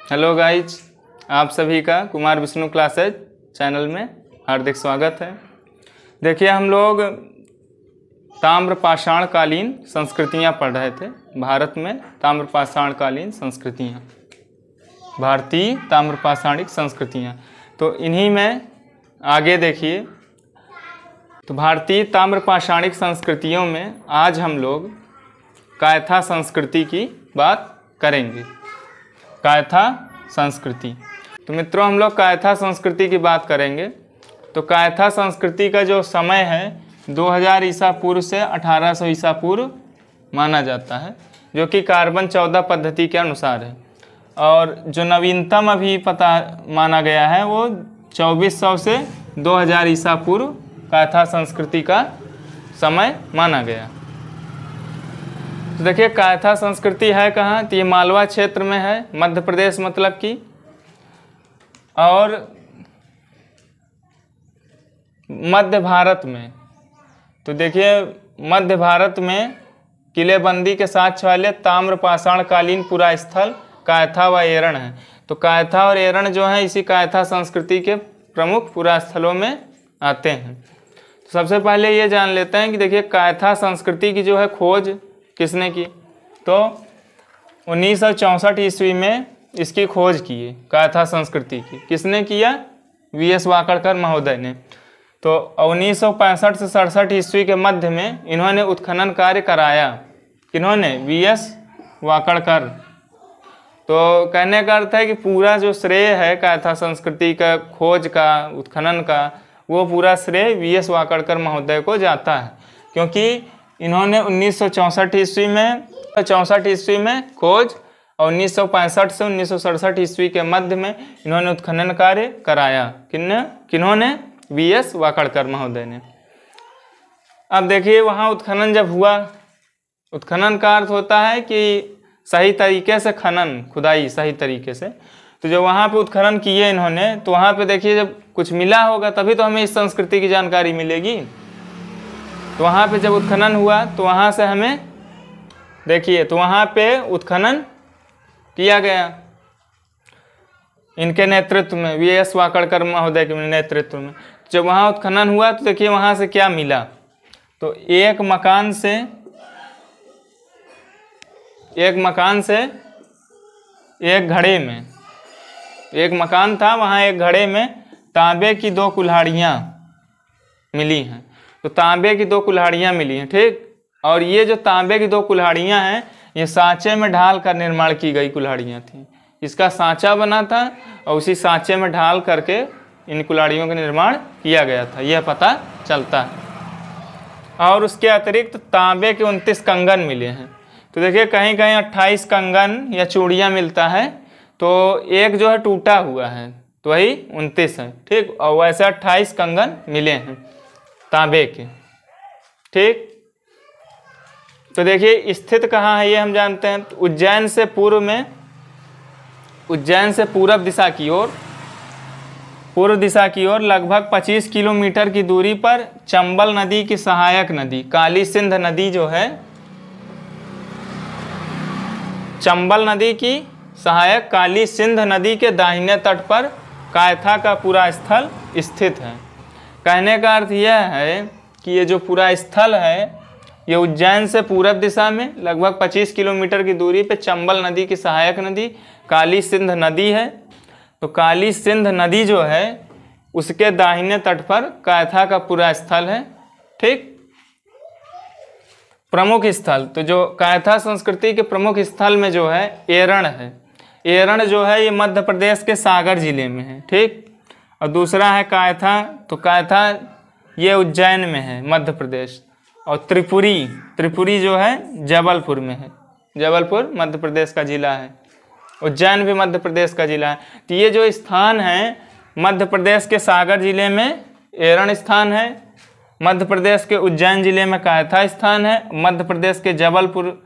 Hello guys, आप सभी का कुमार विष्णु क्लासेज चैनल में हार्दिक स्वागत है। देखिए, हम लोग ताम्रपाषाण कालीन संस्कृतियाँ पढ़ रहे थे। भारत में ताम्रपाषाण कालीन संस्कृतियाँ, भारतीय ताम्रपाषाणिक संस्कृतियाँ, तो इन्हीं में आगे देखिए। तो भारतीय ताम्रपाषाणिक संस्कृतियों में आज हम लोग कायथा संस्कृति की बात करेंगे। कायथा संस्कृति, तो मित्रों हम लोग कायथा संस्कृति की बात करेंगे। तो कायथा संस्कृति का जो समय है 2000 ईसा पूर्व से 1800 ईसा पूर्व माना जाता है, जो कि कार्बन 14 पद्धति के अनुसार है। और जो नवीनतम अभी पता माना गया है वो 2400 से 2000 ईसा पूर्व कायथा संस्कृति का समय माना गया। तो देखिए, कायथा संस्कृति है कहाँ? तो ये मालवा क्षेत्र में है, मध्य प्रदेश मतलब की। और मध्य भारत में, तो देखिए मध्य भारत में किलेबंदी के साथ वाले ताम्रपाषाण कालीन पुरा स्थल कायथा व एरण है। तो कायथा और एरण जो है इसी कायथा संस्कृति के प्रमुख पुरा स्थलों में आते हैं। तो सबसे पहले ये जान लेते हैं कि देखिए कायथा संस्कृति की जो है खोज किसने की? तो 1964 ईस्वी में इसकी खोज की है। कायथा संस्कृति की किसने किया? वीएस वाकड़कर महोदय ने। तो 1965 से 67 ईस्वी के मध्य में इन्होंने उत्खनन कार्य कराया। किन्होंने? वीएस वाकड़कर। तो कहने का अर्थ है कि पूरा जो श्रेय है कायथा संस्कृति का खोज का, उत्खनन का, वो पूरा श्रेय वीएस वाकड़कर महोदय को जाता है, क्योंकि इन्होंने 1964 ईस्वी में खोज और 1965 से 1967 ईस्वी के मध्य में इन्होंने उत्खनन कार्य कराया। किन्होंने? वीएस वाकड़कर महोदय ने। अब देखिए वहाँ उत्खनन जब हुआ, उत्खनन का अर्थ होता है कि सही तरीके से खनन, खुदाई सही तरीके से। तो जब वहाँ पे उत्खनन किए इन्होंने, तो वहाँ पे देखिए जब कुछ मिला होगा तभी तो हमें इस संस्कृति की जानकारी मिलेगी। तो वहाँ पे जब उत्खनन हुआ तो वहाँ से हमें देखिए, तो वहाँ पे उत्खनन किया गया इनके नेतृत्व में, वीएस वाकड़कर महोदय के नेतृत्व में। जब वहाँ उत्खनन हुआ तो देखिए वहाँ से क्या मिला। तो एक मकान से एक घड़े में, एक मकान था, वहाँ एक घड़े में तांबे की 2 कुल्हाड़ियाँ मिली हैं। तो तांबे की 2 कुल्हाड़ियाँ मिली हैं, ठीक। और ये जो तांबे की 2 कुल्हाड़ियाँ हैं ये सांचे में ढाल कर निर्माण की गई कुल्हाड़ियाँ थी। इसका सांचा बना था और उसी सांचे में ढाल करके इन कुल्हाड़ियों का निर्माण किया गया था, यह पता चलता है। और उसके अतिरिक्त तांबे के 29 कंगन मिले हैं। तो देखिए कहीं कहीं 28 कंगन या चूड़ियाँ मिलता है, तो एक जो है टूटा हुआ है, तो वही 29 है, ठीक। और वैसे 28 कंगन मिले हैं तांबे के, ठीक। तो देखिए स्थित कहाँ है ये हम जानते हैं। तो उज्जैन से पूर्व में, उज्जैन से पूर्व दिशा की ओर लगभग 25 किलोमीटर की दूरी पर चंबल नदी की सहायक नदी काली सिंध नदी जो है, चंबल नदी की सहायक काली सिंध नदी के दाहिने तट पर कायथा का पूरा स्थल स्थित है। कहने का अर्थ यह है कि ये जो पूरा स्थल है ये उज्जैन से पूरब दिशा में लगभग 25 किलोमीटर की दूरी पे चंबल नदी की सहायक नदी काली सिंध नदी है। तो काली सिंध नदी जो है उसके दाहिने तट पर कायथा का पूरा स्थल है, ठीक। प्रमुख स्थल, तो जो कायथा संस्कृति के प्रमुख स्थल में जो है एरण है। एरण जो है ये मध्य प्रदेश के सागर जिले में है, ठीक। और दूसरा है कायथा, तो कायथा ये उज्जैन में है, मध्य प्रदेश। और त्रिपुरी जो है जबलपुर में है। जबलपुर मध्य प्रदेश का जिला है, उज्जैन भी मध्य प्रदेश का जिला है। तो ये जो स्थान है मध्य प्रदेश के सागर जिले में एरण स्थान है, मध्य प्रदेश के उज्जैन जिले में कायथा स्थान है, मध्य प्रदेश के जबलपुर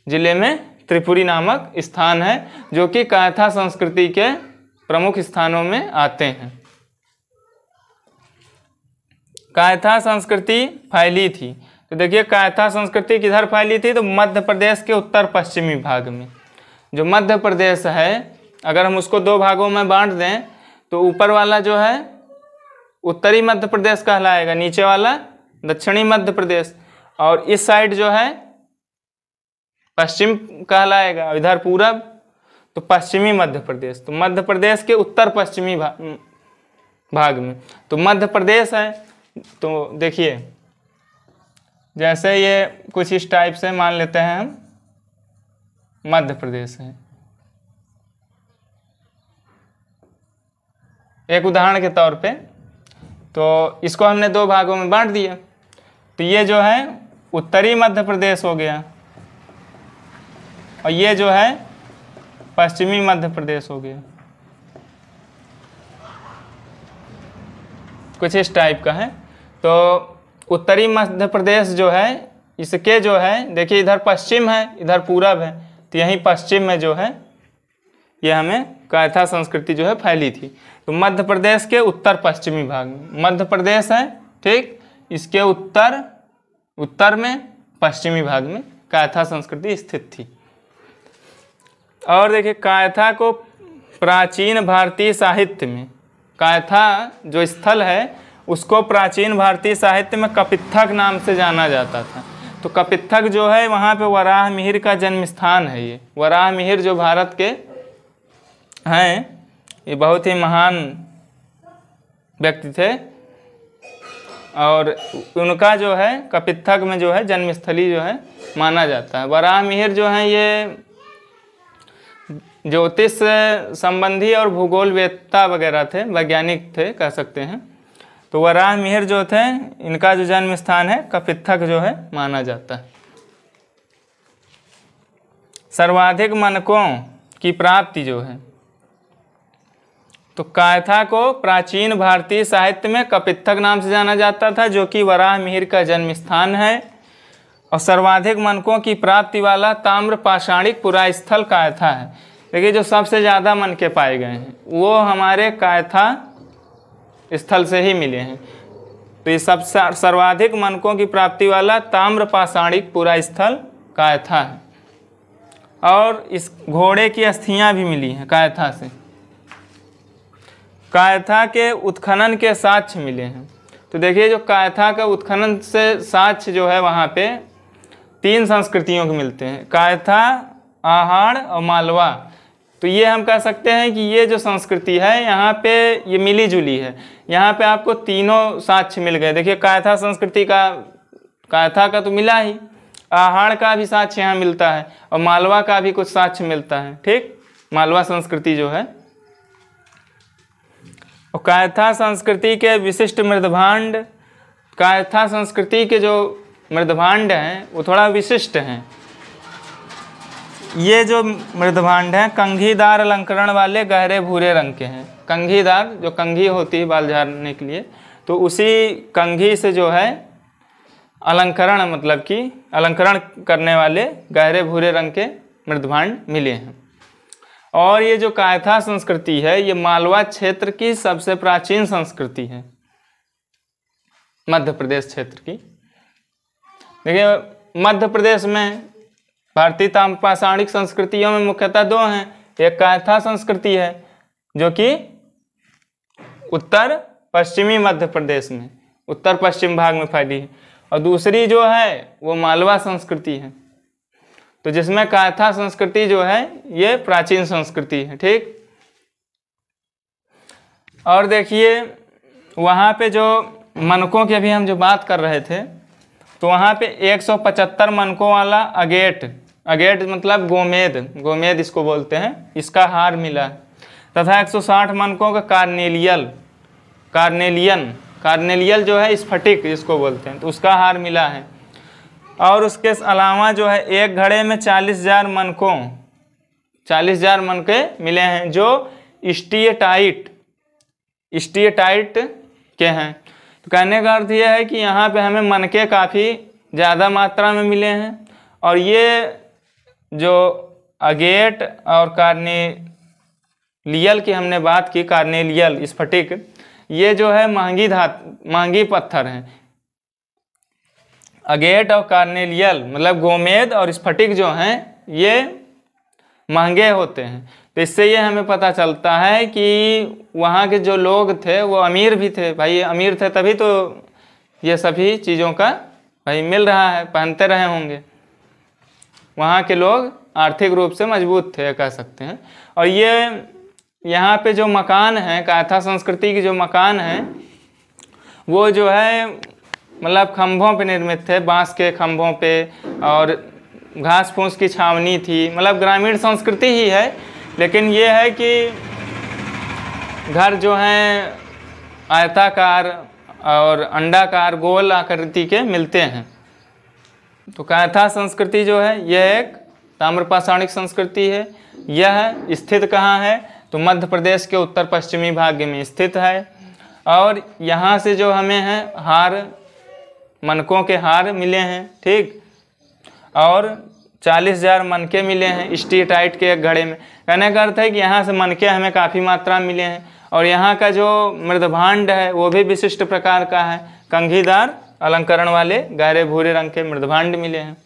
जिले में त्रिपुरी नामक स्थान है, जो कि कायथा संस्कृति के प्रमुख स्थानों में आते हैं। कायथा संस्कृति फैली थी, तो देखिए कायथा संस्कृति किधर फैली थी? तो मध्य प्रदेश के उत्तर पश्चिमी भाग में। जो मध्य प्रदेश है अगर हम उसको दो भागों में बांट दें तो ऊपर वाला जो है उत्तरी मध्य प्रदेश कहलाएगा, नीचे वाला दक्षिणी मध्य प्रदेश, और इस साइड जो है पश्चिम कहलाएगा, इधर पूरब तो पश्चिमी मध्य प्रदेश। तो मध्य प्रदेश के उत्तर पश्चिमी भाग में तो मध्य प्रदेश है। तो देखिए जैसे ये कुछ इस टाइप से मान लेते हैं हम मध्य प्रदेश है, एक उदाहरण के तौर पे। तो इसको हमने दो भागों में बांट दिया, तो ये जो है उत्तरी मध्य प्रदेश हो गया और ये जो है पश्चिमी मध्य प्रदेश हो गया, कुछ इस टाइप का है। तो उत्तरी मध्य प्रदेश जो है इसके जो है देखिए इधर पश्चिम है इधर पूरब है, तो यहीं पश्चिम में जो है ये हमें कायथा संस्कृति जो है फैली थी। तो मध्य प्रदेश के उत्तर पश्चिमी भाग में मध्य प्रदेश है, ठीक, इसके उत्तर में पश्चिमी भाग में कायथा संस्कृति स्थित थी। और देखिए कायथा को प्राचीन भारतीय साहित्य में, कायथा जो स्थल है उसको प्राचीन भारतीय साहित्य में कपित्थक नाम से जाना जाता था। तो कपित्थक जो है वहाँ पे वराह मिहिर का जन्म स्थान है। ये वराह मिहिर जो भारत के हैं, ये बहुत ही महान व्यक्ति थे और उनका जो है कपित्थक में जो है जन्मस्थली जो है माना जाता है। वराह मिहिर जो है ये ज्योतिष संबंधी और भूगोल वेत्ता वगैरह थे, वैज्ञानिक थे कह सकते हैं। तो वराह मिहिर जो थे इनका जो जन्म स्थान है कपित्थक जो है माना जाता है। सर्वाधिक मनकों की प्राप्ति जो है, तो कायथा को प्राचीन भारतीय साहित्य में कपित्थक नाम से जाना जाता था जो कि वराह मिहिर का जन्म स्थान है। और सर्वाधिक मनकों की प्राप्ति वाला ताम्र पाषाणिक पुरास्थल कायथा है। देखिए जो सबसे ज़्यादा मनके पाए गए हैं वो हमारे कायथा स्थल से ही मिले हैं। तो ये सबसे सर्वाधिक मनकों की प्राप्ति वाला ताम्र पाषाणिक पुरास्थल कायथा है। और इस घोड़े की अस्थियां भी मिली हैं कायथा से। कायथा के उत्खनन के साक्ष्य मिले हैं। तो देखिए जो कायथा का उत्खनन से साक्ष्य जो है वहाँ पे 3 संस्कृतियों के मिलते हैं, कायथा, आहाड़ और मालवा। तो ये हम कह सकते हैं कि ये जो संस्कृति है यहाँ पे ये मिली जुली है। यहाँ पे आपको तीनों साक्ष्य मिल गए। देखिए कायथा संस्कृति का, कायथा का तो मिला ही, आहाड़ का भी साक्ष्य यहाँ मिलता है और मालवा का भी कुछ साक्ष्य मिलता है, ठीक, मालवा संस्कृति जो है। और कायथा संस्कृति के विशिष्ट मृदभांड, कायथा संस्कृति के जो मृदभांड हैं वो थोड़ा विशिष्ट हैं। ये जो मृदभांड हैं कंघीदार अलंकरण वाले गहरे भूरे रंग के हैं। कंघीदार, जो कंघी होती है बाल झाड़ने के लिए, तो उसी कंघी से जो है अलंकरण, मतलब कि अलंकरण करने वाले गहरे भूरे रंग के मृदभांड मिले हैं। और ये जो कायथा संस्कृति है ये मालवा क्षेत्र की सबसे प्राचीन संस्कृति है, मध्य प्रदेश क्षेत्र की। देखिए मध्य प्रदेश में भारतीय ताम्र पाषाणिक संस्कृतियों में मुख्यतः 2 हैं। एक कायथा संस्कृति है जो कि उत्तर पश्चिमी मध्य प्रदेश में उत्तर पश्चिम भाग में फैली है, और दूसरी जो है वो मालवा संस्कृति है। तो जिसमें कायथा संस्कृति जो है ये प्राचीन संस्कृति है, ठीक। और देखिए वहाँ पे जो मनकों की अभी हम जो बात कर रहे थे, तो वहाँ पे 175 मनकों वाला अगेट मतलब गोमेद इसको बोलते हैं, इसका हार मिला। तथा 160 मनकों का कार्नेलियल जो है स्फटिक जिसको बोलते हैं, तो उसका हार मिला है। और उसके अलावा जो है एक घड़े में 40,000 मनके मिले हैं जो स्टीएटाइट के हैं। तो कहने का अर्थ यह है कि यहाँ पे हमें मनके काफ़ी ज़्यादा मात्रा में मिले हैं। और ये जो अगेट और कार्नेलियल की हमने बात की, कार्नेलियल स्फटिक, ये जो है महंगी पत्थर हैं। अगेट और कार्नेलियल मतलब गोमेद और स्फटिक जो हैं ये महंगे होते हैं। तो इससे ये हमें पता चलता है कि वहाँ के जो लोग थे वो अमीर भी थे। भाई अमीर थे तभी तो ये सभी चीज़ों का भाई मिल रहा है, पहनते रहे होंगे। वहाँ के लोग आर्थिक रूप से मजबूत थे कह सकते हैं। और ये यहाँ पे जो मकान है, कायथा संस्कृति की जो मकान है वो जो है मतलब खंभों पे निर्मित थे, बांस के खंभों पे, और घास फूस की छावनी थी। मतलब ग्रामीण संस्कृति ही है, लेकिन ये है कि घर जो हैं आयताकार और अंडाकार गोल आकृति के मिलते हैं। तो कायथा संस्कृति जो है यह एक ताम्रपाषाणिक संस्कृति है। यह स्थित कहाँ है? तो मध्य प्रदेश के उत्तर पश्चिमी भाग में स्थित है। और यहाँ से जो हमें है हार, मनकों के हार मिले हैं, ठीक, और 40,000 मनके मिले हैं स्टीटाइट के एक घड़े में। कहने का अर्थ है कि यहाँ से मनके हमें काफ़ी मात्रा में मिले हैं। और यहाँ का जो मृदभांड है वो भी विशिष्ट प्रकार का है, कंघीदार अलंकरण वाले गहरे भूरे रंग के मृदभांड मिले हैं।